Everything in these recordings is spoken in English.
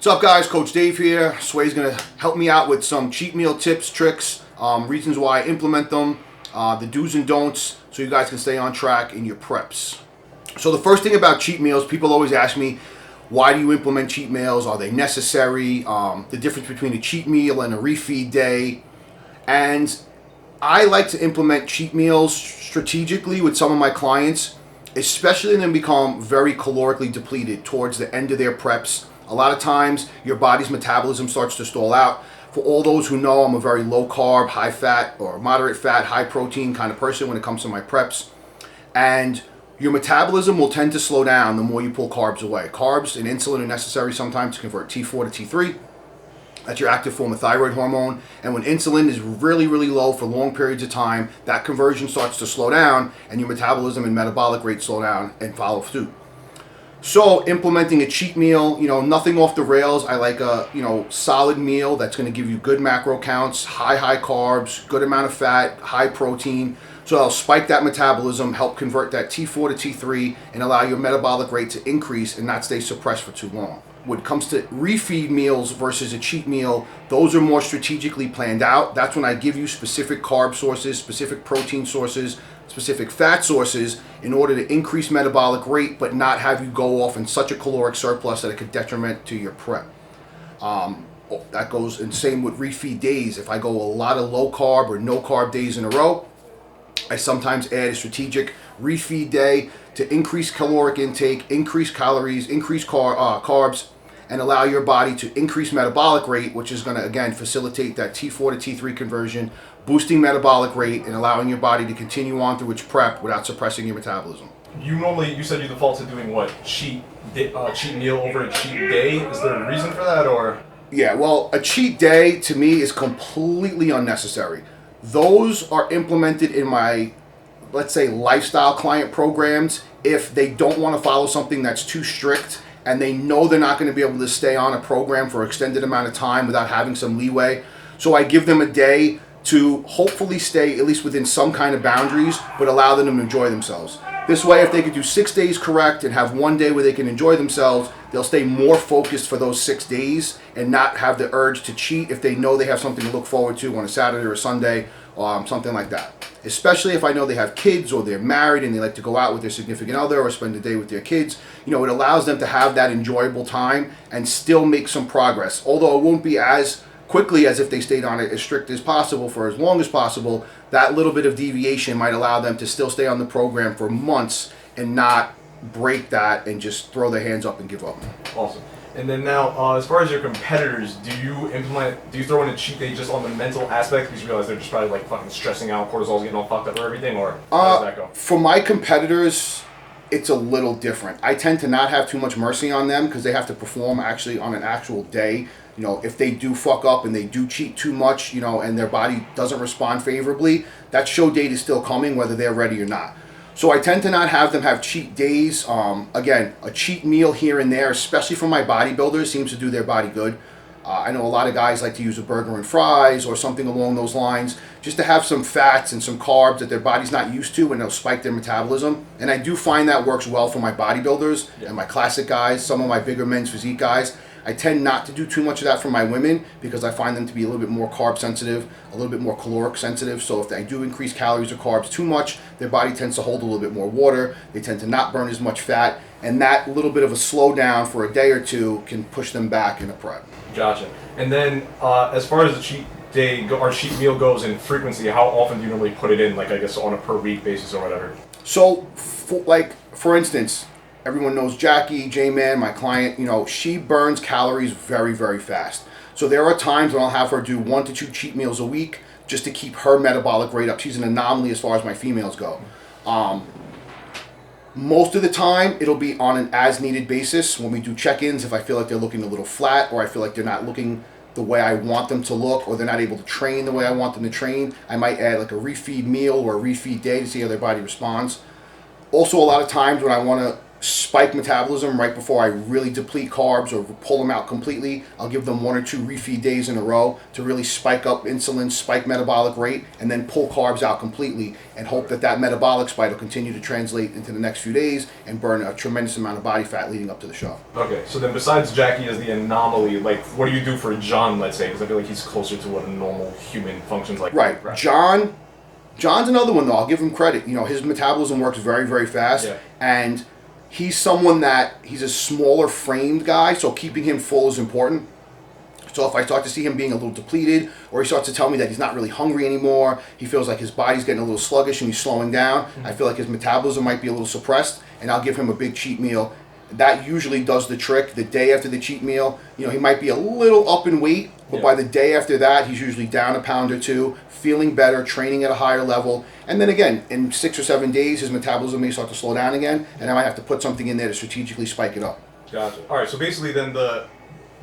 What's up, guys? Coach Dave here. Sway's gonna help me out with some cheat meal tips, tricks, reasons why I implement them, the do's and don'ts, so you guys can stay on track in your preps. So the first thing about cheat meals, people always ask me, why do you implement cheat meals? Are they necessary? The difference between a cheat meal and a refeed day. And I like to implement cheat meals strategically with some of my clients, especially when they become very calorically depleted towards the end of their preps. A lot of times your body's metabolism starts to stall out. For all those who know, I'm a very low carb, high fat, or moderate fat, high protein kind of person when it comes to my preps. And your metabolism will tend to slow down the more you pull carbs away. Carbs and insulin are necessary sometimes to convert T4 to T3. That's your active form of thyroid hormone. And when insulin is really, really low for long periods of time, that conversion starts to slow down and your metabolism and metabolic rate slow down and follow suit. So implementing a cheat meal, nothing off the rails. I like a, solid meal that's going to give you good macro counts, high carbs, good amount of fat, high protein. So I'll spike that metabolism, help convert that T4 to T3, and allow your metabolic rate to increase and not stay suppressed for too long. When it comes to refeed meals versus a cheat meal, those are more strategically planned out. That's when I give you specific carb sources, specific protein sources, specific fat sources in order to increase metabolic rate, but not have you go off in such a caloric surplus that it could detriment to your prep. That goes and same with refeed days. If I go a lot of low carb or no carb days in a row, I sometimes add a strategic refeed day to increase caloric intake, increase calories, increase carbs, and allow your body to increase metabolic rate, which is going to, again, facilitate that T4 to T3 conversion, boosting metabolic rate and allowing your body to continue on through its prep without suppressing your metabolism. You said you default to doing what? Cheat meal over a cheat day? Is there a reason for that, or? Yeah, well, a cheat day to me is completely unnecessary. Those are implemented in my, let's say, lifestyle client programs if they don't want to follow something that's too strict and they know they're not going to be able to stay on a program for an extended amount of time without having some leeway. So I give them a day to hopefully stay at least within some kind of boundaries, but allow them to enjoy themselves. This way, if they could do 6 days correct and have one day where they can enjoy themselves, they'll stay more focused for those 6 days and not have the urge to cheat if they know they have something to look forward to on a Saturday or a Sunday, something like that. Especially if I know they have kids or they're married and they like to go out with their significant other or spend the day with their kids. It allows them to have that enjoyable time and still make some progress. Although it won't be as quickly as if they stayed on it as strict as possible for as long as possible, that little bit of deviation might allow them to still stay on the program for months and not break that and just throw their hands up and give up. Awesome. And then now, as far as your competitors, do you throw in a cheat day just on the mental aspect because you realize they're just probably like fucking stressing out, cortisol's getting all fucked up or everything, or how does that go? For my competitors, it's a little different. I tend to not have too much mercy on them because they have to perform actually on an actual day. If they do fuck up and they do cheat too much, and their body doesn't respond favorably, that show date is still coming whether they're ready or not. So I tend to not have them have cheat days. Again, a cheat meal here and there, especially for my bodybuilders, seems to do their body good. I know a lot of guys like to use a burger and fries or something along those lines just to have some fats and some carbs that their body's not used to, and they'll spike their metabolism. And I do find that works well for my bodybuilders and my classic guys, some of my bigger men's physique guys. I tend not to do too much of that for my women because I find them to be a little bit more carb sensitive, a little bit more caloric sensitive. So if they do increase calories or carbs too much, their body tends to hold a little bit more water. They tend to not burn as much fat. And that little bit of a slowdown for a day or two can push them back in a prep. Gotcha. And then as far as the cheat day or cheat meal goes in frequency, how often do you normally put it in, like I guess on a per week basis or whatever? So for instance, everyone knows Jackie, J-Man, my client, she burns calories very, very fast. So there are times when I'll have her do 1 to 2 cheat meals a week just to keep her metabolic rate up. She's an anomaly as far as my females go. Most of the time, it'll be on an as-needed basis. When we do check-ins, if I feel like they're looking a little flat or I feel like they're not looking the way I want them to look or they're not able to train the way I want them to train, I might add like a refeed meal or a refeed day to see how their body responds. Also, a lot of times when I want to spike metabolism right before I really deplete carbs or pull them out completely. I'll give them 1 or 2 refeed days in a row to really spike up insulin, spike metabolic rate, and then pull carbs out completely and hope that that metabolic spike will continue to translate into the next few days and burn a tremendous amount of body fat leading up to the show. Okay, so then besides Jackie as the anomaly, like what do you do for John, let's say, because I feel like he's closer to what a normal human functions like. Right. John's another one though. I'll give him credit. You know, his metabolism works very, very fast, and he's someone that he's a smaller framed guy, so keeping him full is important. So if I start to see him being a little depleted, or he starts to tell me that he's not really hungry anymore, he feels like his body's getting a little sluggish and he's slowing down, I feel like his metabolism might be a little suppressed, and I'll give him a big cheat meal. That usually does the trick. The day after the cheat meal, you know, he might be a little up in weight, but by the day after that, he's usually down a pound or 2, feeling better, training at a higher level. And then again, in 6 or 7 days, his metabolism may start to slow down again, and I might have to put something in there to strategically spike it up. Gotcha. All right, so basically then the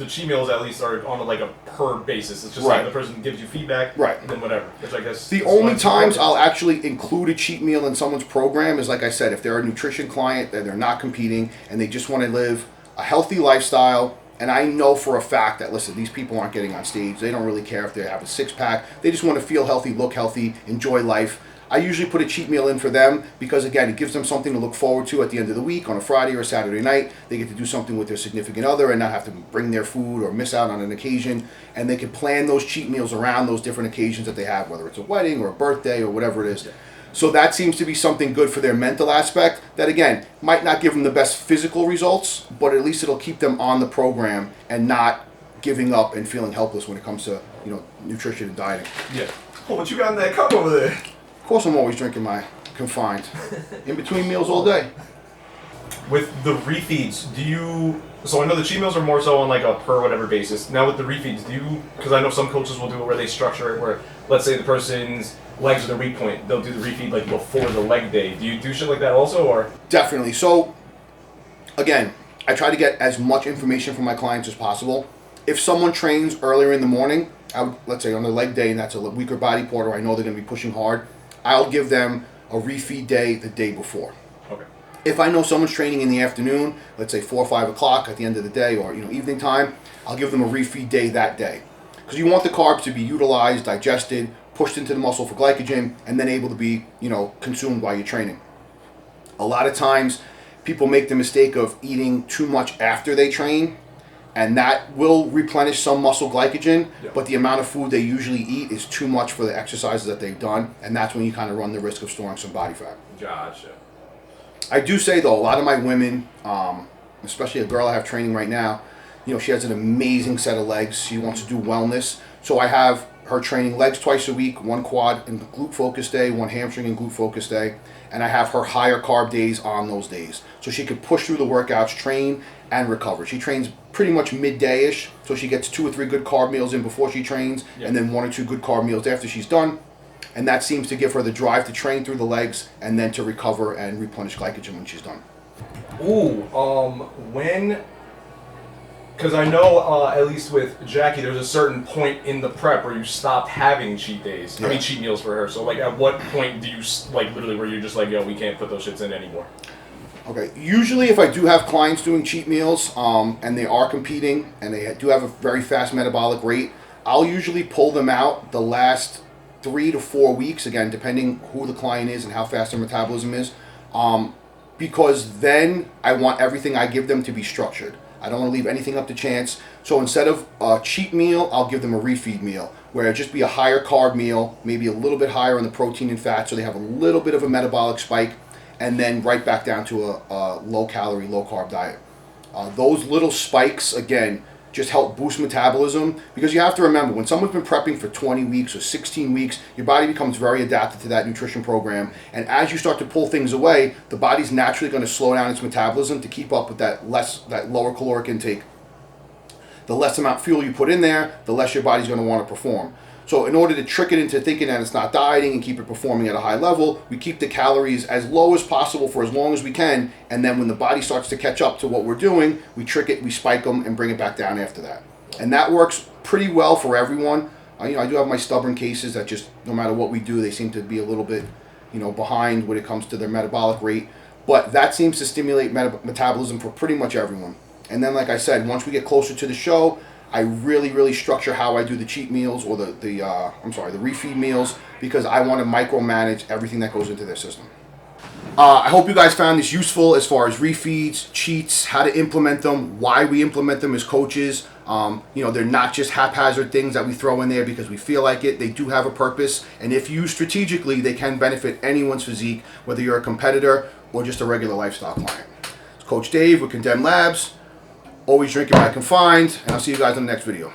cheat meals at least are on like a per basis. It's just like the person gives you feedback, and then whatever. Which I guess the only times I'll actually include a cheat meal in someone's program is, like I said, if they're a nutrition client that they're not competing and they just want to live a healthy lifestyle. And I know for a fact that, listen, these people aren't getting on stage. They don't really care if they have a 6-pack. They just want to feel healthy, look healthy, enjoy life. I usually put a cheat meal in for them because, again, it gives them something to look forward to at the end of the week on a Friday or a Saturday night. They get to do something with their significant other and not have to bring their food or miss out on an occasion. And they can plan those cheat meals around those different occasions that they have, whether it's a wedding or a birthday or whatever it is. So that seems to be something good for their mental aspect that, again, might not give them the best physical results, but at least it'll keep them on the program and not giving up and feeling helpless when it comes to, you know, nutrition and dieting. Yeah. Oh, what you got in that cup over there? Of course I'm always drinking my confined. In between meals all day. With the refeeds, do you... So I know the cheat meals are more so on like a per whatever basis. Now with the refeeds, do you... Because I know some coaches will do it where they structure it where, let's say the person's legs are their weak point, they'll do the refeed like before the leg day. Do you do shit like that also, or? Definitely. So, again, I try to get as much information from my clients as possible. If someone trains earlier in the morning, I would, let's say on the leg day, and that's a weaker body part, or I know they're going to be pushing hard, I'll give them a refeed day the day before. Okay. If I know someone's training in the afternoon, let's say 4 or 5 o'clock at the end of the day, or, you know, evening time, I'll give them a refeed day that day. Because you want the carbs to be utilized, digested, pushed into the muscle for glycogen, and then able to be, you know, consumed while you're training. A lot of times, people make the mistake of eating too much after they train, and that will replenish some muscle glycogen, but the amount of food they usually eat is too much for the exercises that they've done, and that's when you kind of run the risk of storing some body fat. Gotcha. I do say, though, a lot of my women, especially a girl I have training right now, you know, she has an amazing set of legs. She wants to do wellness, so I have her training legs twice a week, 1 quad and glute focus day, 1 hamstring and glute focus day, and I have her higher carb days on those days. So she could push through the workouts, train, and recover. She trains pretty much midday-ish, so she gets 2 or 3 good carb meals in before she trains, and then 1 or 2 good carb meals after she's done. And that seems to give her the drive to train through the legs and then to recover and replenish glycogen when she's done. Ooh, when... Because I know, at least with Jackie, there's a certain point in the prep where you stopped having cheat days. I mean, cheat meals for her. So, like, at what point do you, like, literally where you're just like, yo, we can't put those shits in anymore? Okay, usually if I do have clients doing cheat meals, and they are competing, and they do have a very fast metabolic rate, I'll usually pull them out the last 3 to 4 weeks, again, depending who the client is and how fast their metabolism is, because then I want everything I give them to be structured. I don't want to leave anything up to chance. So instead of a cheat meal, I'll give them a refeed meal, where it'll just be a higher carb meal, maybe a little bit higher in the protein and fat, so they have a little bit of a metabolic spike, and then right back down to a low-calorie, low-carb diet. Those little spikes, again, just help boost metabolism, because you have to remember, when someone's been prepping for 20 weeks or 16 weeks, your body becomes very adapted to that nutrition program, and as you start to pull things away, the body's naturally going to slow down its metabolism to keep up with that lower caloric intake. The less amount of fuel you put in there, the less your body's going to want to perform. So in order to trick it into thinking that it's not dieting and keep it performing at a high level, we keep the calories as low as possible for as long as we can, and then when the body starts to catch up to what we're doing, we trick it, we spike them, and bring it back down after that. And that works pretty well for everyone. I do have my stubborn cases that just, no matter what we do, they seem to be a little bit, behind when it comes to their metabolic rate. But that seems to stimulate metabolism for pretty much everyone. And then, like I said, once we get closer to the show, I really structure how I do the cheat meals or the refeed meals, because I want to micromanage everything that goes into their system. I hope you guys found this useful as far as refeeds, cheats, how to implement them, why we implement them as coaches. They're not just haphazard things that we throw in there because we feel like it. They do have a purpose, and if used strategically, they can benefit anyone's physique, whether you're a competitor or just a regular lifestyle client. It's Coach Dave with Condemned Labs. Always drinking when confined, and I'll see you guys in the next video.